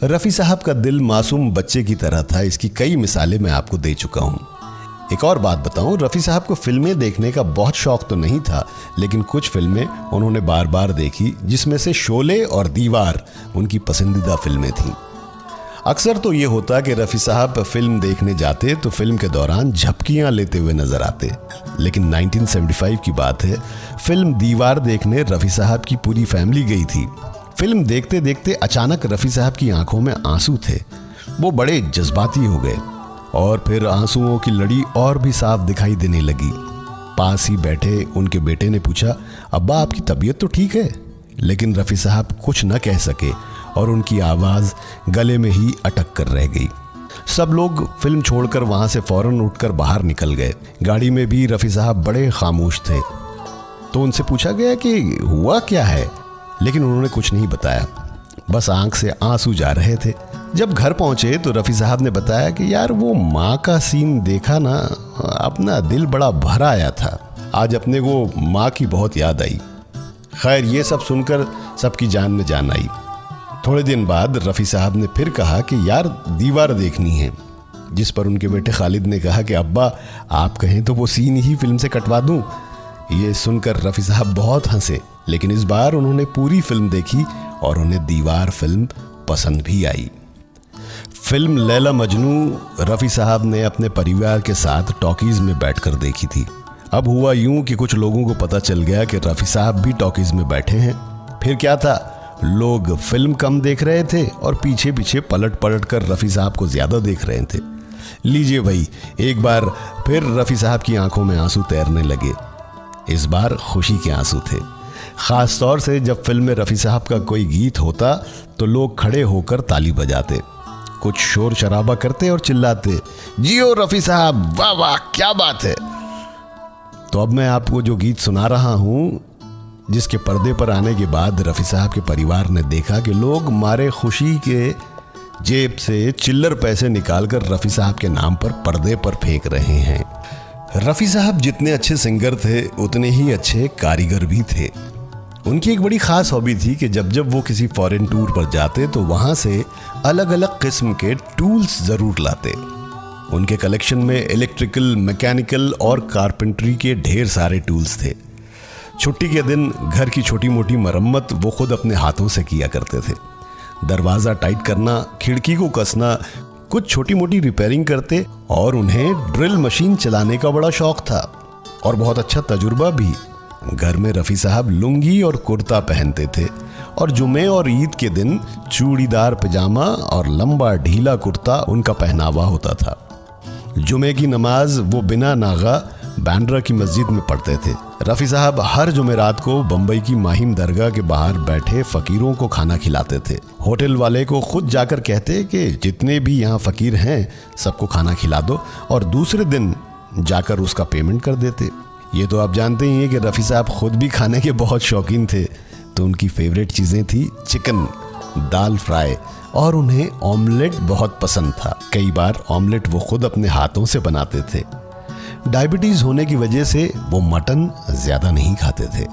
रफ़ी साहब का दिल मासूम बच्चे की तरह था, इसकी कई मिसालें मैं आपको दे चुका हूँ। एक और बात बताऊं, रफ़ी साहब को फिल्में देखने का बहुत शौक तो नहीं था, लेकिन कुछ फिल्में उन्होंने बार बार देखी, जिसमें से शोले और दीवार उनकी पसंदीदा फिल्में थीं। अक्सर तो ये होता कि रफ़ी साहब फिल्म देखने जाते तो फिल्म के दौरान झपकियां लेते हुए नजर आते, लेकिन 1975 की बात है, फिल्म दीवार देखने रफ़ी साहब की पूरी फैमिली गई थी। फिल्म देखते देखते अचानक रफ़ी साहब की आंखों में आंसू थे। वो बड़े जज्बाती हो गए और फिर आंसुओं की लड़ी और भी साफ दिखाई देने लगी। पास ही बैठे उनके बेटे ने पूछा, अब्बा आपकी तबीयत तो ठीक है? लेकिन रफ़ी साहब कुछ न कह सके और उनकी आवाज़ गले में ही अटक कर रह गई। सब लोग फिल्म छोड़कर वहाँ से फौरन उठकर बाहर निकल गए। गाड़ी में भी रफ़ी साहब बड़े खामोश थे। तो उनसे पूछा गया कि हुआ क्या है, लेकिन उन्होंने कुछ नहीं बताया, बस आंख से आंसू जा रहे थे। जब घर पहुंचे तो रफ़ी साहब ने बताया कि यार वो माँ का सीन देखा ना, अपना दिल बड़ा भर आया था। आज अपने को माँ की बहुत याद आई। खैर, ये सब सुनकर सबकी जान में जान आई। थोड़े दिन बाद रफ़ी साहब ने फिर कहा कि यार दीवार देखनी है, जिस पर उनके बेटे खालिद ने कहा कि अब्बा आप कहें तो वो सीन ही फिल्म से कटवा दूं। ये सुनकर रफ़ी साहब बहुत हंसे, लेकिन इस बार उन्होंने पूरी फिल्म देखी और उन्हें दीवार फिल्म पसंद भी आई। फिल्म लैला मजनू रफ़ी साहब ने अपने परिवार के साथ टॉकीज़ में बैठकर देखी थी। अब हुआ यूं कि कुछ लोगों को पता चल गया कि रफ़ी साहब भी टॉकीज़ में बैठे हैं। फिर क्या था, लोग फिल्म कम देख रहे थे और पीछे पीछे पलट पलट कर रफ़ी साहब को ज़्यादा देख रहे थे। लीजिए भाई, एक बार फिर रफ़ी साहब की आंखों में आंसू तैरने लगे। इस बार खुशी के आंसू थे। ख़ास तौर से जब फिल्म में रफ़ी साहब का कोई गीत होता तो लोग खड़े होकर ताली बजाते, कुछ शोर शराबा करते और चिल्लाते, जियो रफ़ी साहब, वाह वाह क्या बात है। तो अब मैं आपको जो गीत सुना रहा हूँ, जिसके पर्दे पर आने के बाद रफ़ी साहब के परिवार ने देखा कि लोग मारे खुशी के जेब से चिल्लर पैसे निकालकर रफ़ी साहब के नाम पर पर्दे पर फेंक रहे हैं। रफ़ी साहब जितने अच्छे सिंगर थे उतने ही अच्छे कारीगर भी थे। उनकी एक बड़ी ख़ास हॉबी थी कि जब जब वो किसी फॉरेन टूर पर जाते तो वहाँ से अलग अलग किस्म के टूल्स ज़रूर लाते। उनके कलेक्शन में इलेक्ट्रिकल, मैकेनिकल और कारपेंट्री के ढेर सारे टूल्स थे। छुट्टी के दिन घर की छोटी मोटी मरम्मत वो खुद अपने हाथों से किया करते थे। दरवाज़ा टाइट करना, खिड़की को कसना, कुछ छोटी मोटी रिपेयरिंग करते और उन्हें ड्रिल मशीन चलाने का बड़ा शौक था और बहुत अच्छा तजुर्बा भी। घर में रफ़ी साहब लुंगी और कुर्ता पहनते थे और जुमे और ईद के दिन चूड़ीदार पजामा और लंबा ढीला कुर्ता उनका पहनावा होता था। जुमे की नमाज वो बिना नागा बैंड्रा की मस्जिद में पढ़ते थे। रफ़ी साहब हर जुमेरात को बम्बई की माहिम दरगाह के बाहर बैठे फ़कीरों को खाना खिलाते थे। होटल वाले को खुद जाकर कहते कि जितने भी यहाँ फ़कीर हैं सबको खाना खिला दो और दूसरे दिन जाकर उसका पेमेंट कर देते। ये तो आप जानते ही हैं कि रफ़ी साहब खुद भी खाने के बहुत शौकीन थे, तो उनकी फेवरेट चीज़ें थी चिकन, दाल फ्राई और उन्हें ऑमलेट बहुत पसंद था। कई बार ऑमलेट वो खुद अपने हाथों से बनाते थे। डायबिटीज़ होने की वजह से वो मटन ज़्यादा नहीं खाते थे।